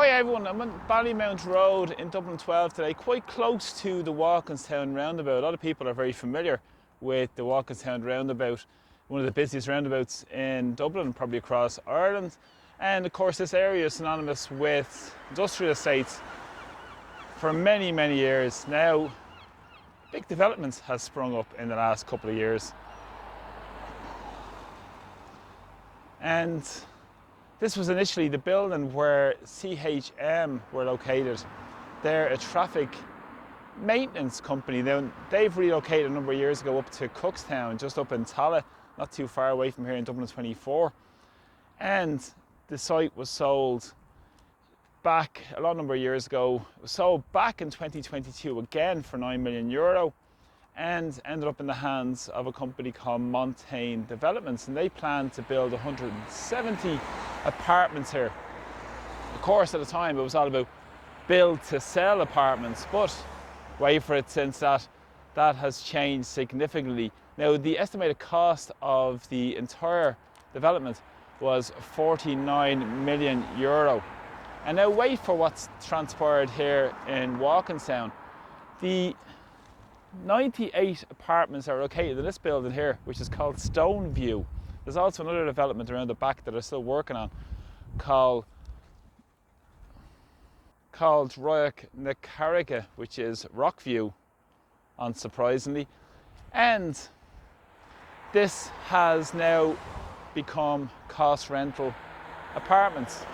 Hi everyone, I'm on Ballymount Road in Dublin 12 today, quite close to the Walkinstown roundabout. A lot of people are very familiar with the Walkinstown roundabout, one of the busiest roundabouts in Dublin, probably across Ireland. And of course this area is synonymous with industrial estates for many, many years. Now, big developments has sprung up in the last couple of years. And this was initially the building where CHM were located. They're a traffic maintenance company. Now, they've relocated a number of years ago up to Cookstown, just up in Tallaght, not too far away from here in Dublin 24. And the site was sold back a lot number of years ago. It was sold back in 2022 again for €9 million and ended up in the hands of a company called Montaigne Developments, and they plan to build 170 apartments here. Of course, at the time it was all about build to sell apartments, but wait for it, since that has changed significantly. Now, the estimated cost of the entire development was €49 million. And now wait for what's transpired here in Walkinstown. The 98 apartments are located in this building here, which is called Stoneview. There's also another development around the back that they're still working on called Royak na Carriga, which is Rockview, unsurprisingly. And this has now become cost rental apartments.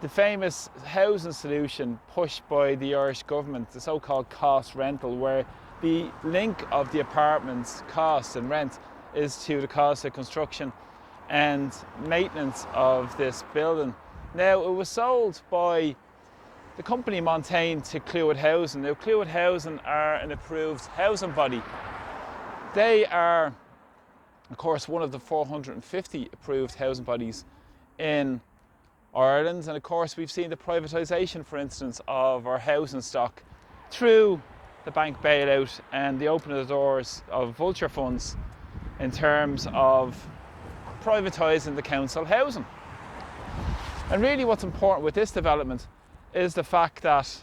The famous housing solution pushed by the Irish government, the so-called cost rental, where the link of the apartment's cost and rent is to the cost of construction and maintenance of this building. Now, it was sold by the company Montaigne to Cluid Housing. Now, Cluid Housing are an approved housing body. They are, of course, one of the 450 approved housing bodies in Ireland, and of course we've seen the privatisation, for instance, of our housing stock through the bank bailout and the opening of the doors of vulture funds in terms of privatising the council housing. And really what's important with this development is the fact that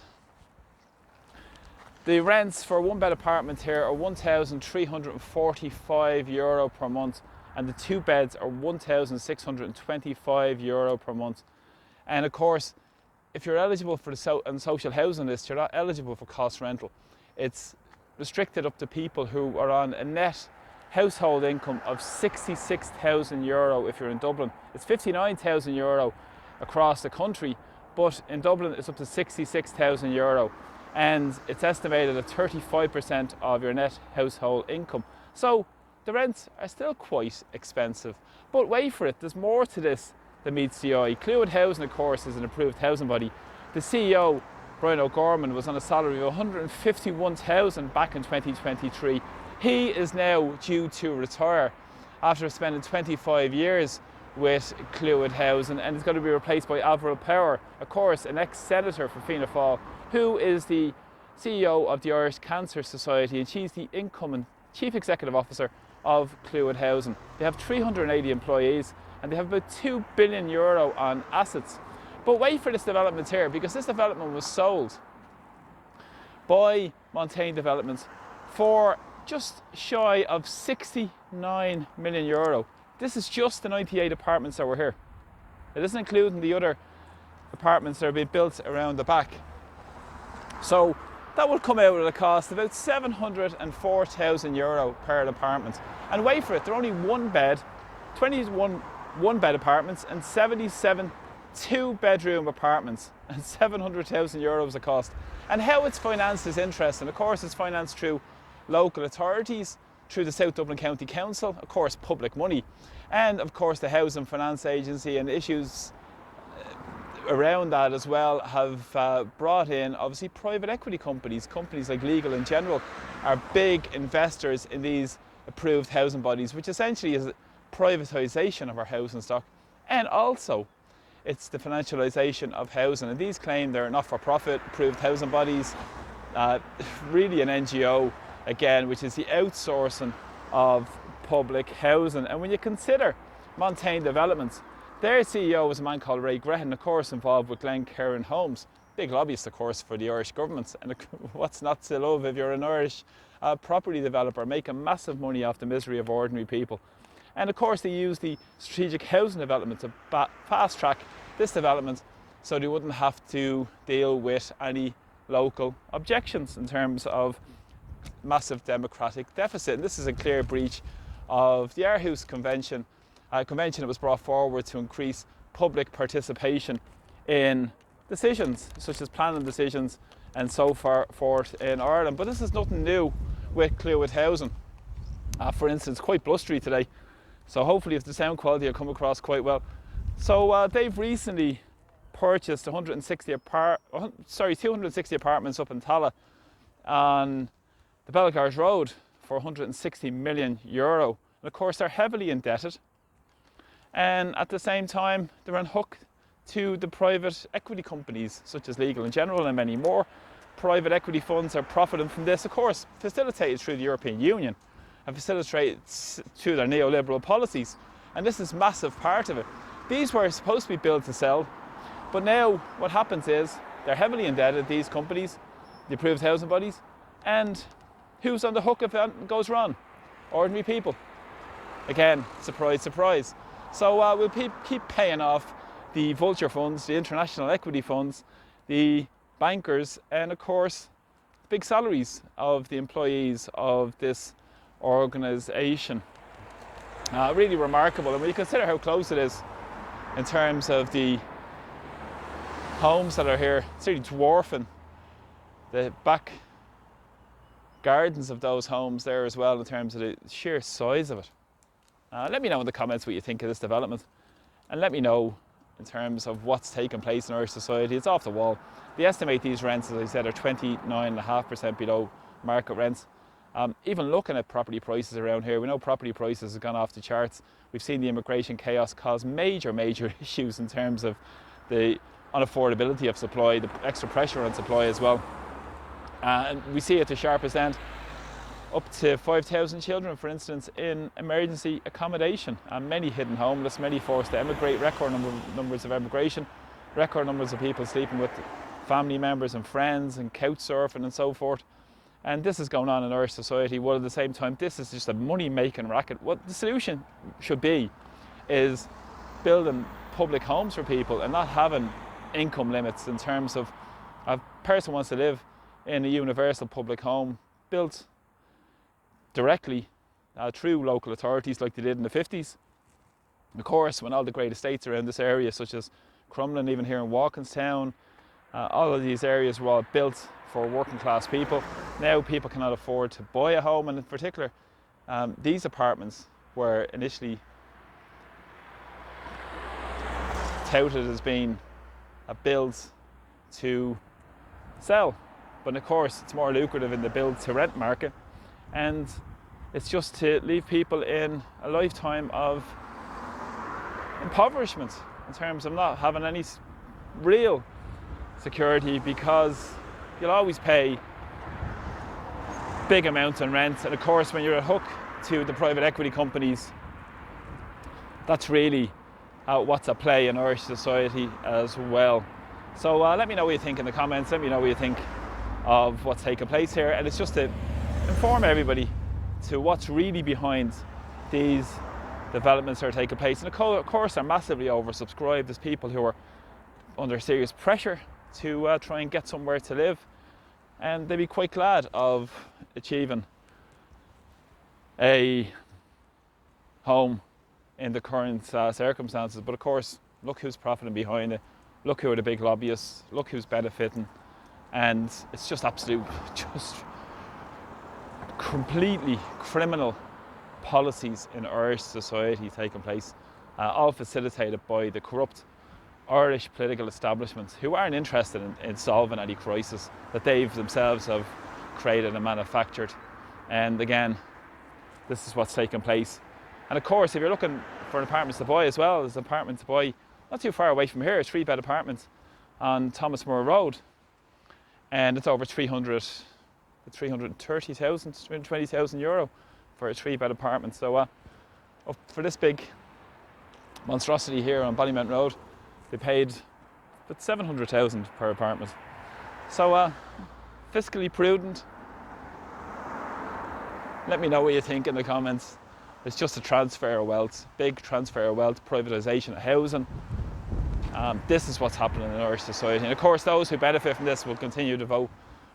the rents for a one-bed apartment here are €1,345 per month, and the two beds are €1,625 per month. And of course, if you're eligible for the social housing list, you're not eligible for cost rental. It's restricted up to people who are on a net household income of €66,000 if you're in Dublin. It's €59,000 across the country, but in Dublin it's up to €66,000, and it's estimated at 35% of your net household income. So the rents are still quite expensive. But wait for it, there's more to this than meets the eye. Cluid Housing, of course, is an approved housing body. The CEO, Brian O'Gorman, was on a salary of $151,000 back in 2023. He is now due to retire after spending 25 years with Cluid Housing, and is going to be replaced by Avril Power, of course, an ex-senator for Fianna Fáil, who is the CEO of the Irish Cancer Society, and she's the incoming Chief Executive Officer of Cluid Housing. They have 380 employees, and they have about €2 billion on assets. But wait for this development here, because this development was sold by Montaigne Developments for just shy of €69 million. This is just the 98 apartments that were here. It isn't including the other apartments that are being built around the back. So that will come out at a cost of about €704,000 per apartment. And wait for it, they're only one bed, 21 one-bed apartments and 77 two-bedroom apartments, and €700,000 a cost. And how it's financed is interesting. Of course, it's financed through local authorities, through the South Dublin County Council, of course public money, and of course the Housing Finance Agency, and issues around that as well have brought in obviously private equity companies. Companies like Legal in General are big investors in these approved housing bodies, which essentially is privatisation of our housing stock, and also it's the financialisation of housing. And these claim they're not-for-profit approved housing bodies, really an NGO again, which is the outsourcing of public housing. And when you consider Montaigne Developments, Their CEO was a man called Ray Grehan, of course involved with Glencairn Homes. Big lobbyist, of course, for the Irish government. And what's not to love if you're an Irish property developer making massive money off the misery of ordinary people? And of course they used the strategic housing development to fast track this development so they wouldn't have to deal with any local objections in terms of massive democratic deficit. And this is a clear breach of the Aarhus Convention, a convention that was brought forward to increase public participation in decisions such as planning decisions and so forth in Ireland. But this is nothing new with Cluid Housing. For instance, quite blustery today, so hopefully if the sound quality will come across quite well. So they've recently purchased 260 apartments up in Tala on the Ballymount Road for €160 million. And of course they're heavily indebted, and at the same time they're on hook to the private equity companies such as Legal & General and many more. Private equity funds are profiting from this, of course facilitated through the European Union and facilitated through their neoliberal policies, and this is a massive part of it. These were supposed to be built to sell, but now what happens is they're heavily indebted, these companies, the approved housing bodies, and who's on the hook if that goes wrong? Ordinary people. Again, surprise, surprise. So we'll keep paying off the vulture funds, the international equity funds, the bankers, and of course the big salaries of the employees of this organisation. Really remarkable, and when you consider how close it is in terms of the homes that are here, it's really dwarfing the back gardens of those homes there as well in terms of the sheer size of it. Let me know in the comments what you think of this development, and let me know in terms of what's taking place in Irish society. It's off the wall. They estimate these rents, as I said, are 29.5% below market rents. Even looking at property prices around here, we know property prices have gone off the charts. We've seen the immigration chaos cause major issues in terms of the unaffordability of supply, the extra pressure on supply as well. And we see at the sharpest end up to 5,000 children, for instance, in emergency accommodation, and many hidden homeless, many forced to emigrate, record numbers of emigration, record numbers of people sleeping with family members and friends and couch surfing and so forth. And this is going on in Irish society, while at the same time this is just a money-making racket. What the solution should be is building public homes for people and not having income limits in terms of a person wants to live in a universal public home built directly through local authorities like they did in the 50s. Of course, when all the great estates around this area, such as Crumlin, even here in Walkinstown, all of these areas were all built for working class people. Now people cannot afford to buy a home, and in particular these apartments were initially touted as being a build to sell, but of course it's more lucrative in the build to rent market, and it's just to leave people in a lifetime of impoverishment in terms of not having any real security, because you'll always pay big amounts in rent, and of course when you're a hook to the private equity companies, that's really what's at play in Irish society as well. So let me know what you think in the comments, let me know what you think of what's taking place here, and it's just to inform everybody to what's really behind these developments that are taking place. And of course they're massively oversubscribed. There's people who are under serious pressure to try and get somewhere to live, and they'd be quite glad of achieving a home in the current circumstances. But of course, look who's profiting behind it, look who are the big lobbyists, look who's benefiting, and it's just just completely criminal policies in Irish society taking place, all facilitated by the corrupt Irish political establishments, who aren't interested in solving any crisis that they themselves have created and manufactured. And again, this is what's taking place. And of course, if you're looking for apartments to buy as well, there's an apartment to buy not too far away from here, a 3-bed apartment on Thomas Moore Road, and it's over 330,000, 320,000 euro for a 3-bed apartment. So for this big monstrosity here on Ballymount Road. They paid about 700,000 per apartment. So fiscally prudent. Let me know what you think in the comments. It's just a transfer of wealth, big transfer of wealth, privatisation of housing. This is what's happening in Irish society. And of course, those who benefit from this will continue to vote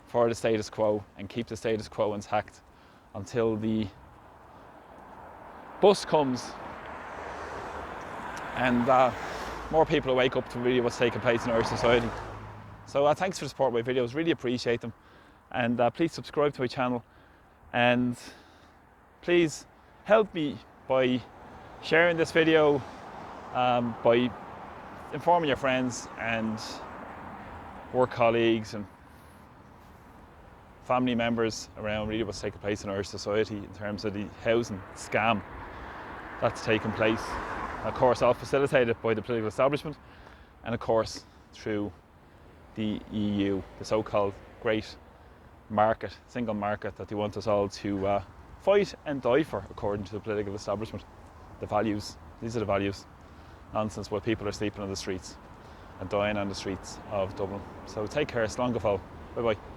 for the status quo and keep the status quo intact until the bus comes and more people wake up to really what's taking place in Irish society. So thanks for the support of my videos, really appreciate them. And please subscribe to my channel, and please help me by sharing this video, by informing your friends and work colleagues and family members around really what's taking place in Irish society in terms of the housing scam that's taking place. Of course, all facilitated by the political establishment, and of course through the EU, the so-called great market, single market that they want us all to fight and die for, according to the political establishment. The values, these are the values. Nonsense while people are sleeping on the streets and dying on the streets of Dublin. So take care, slán go fóill. Bye bye.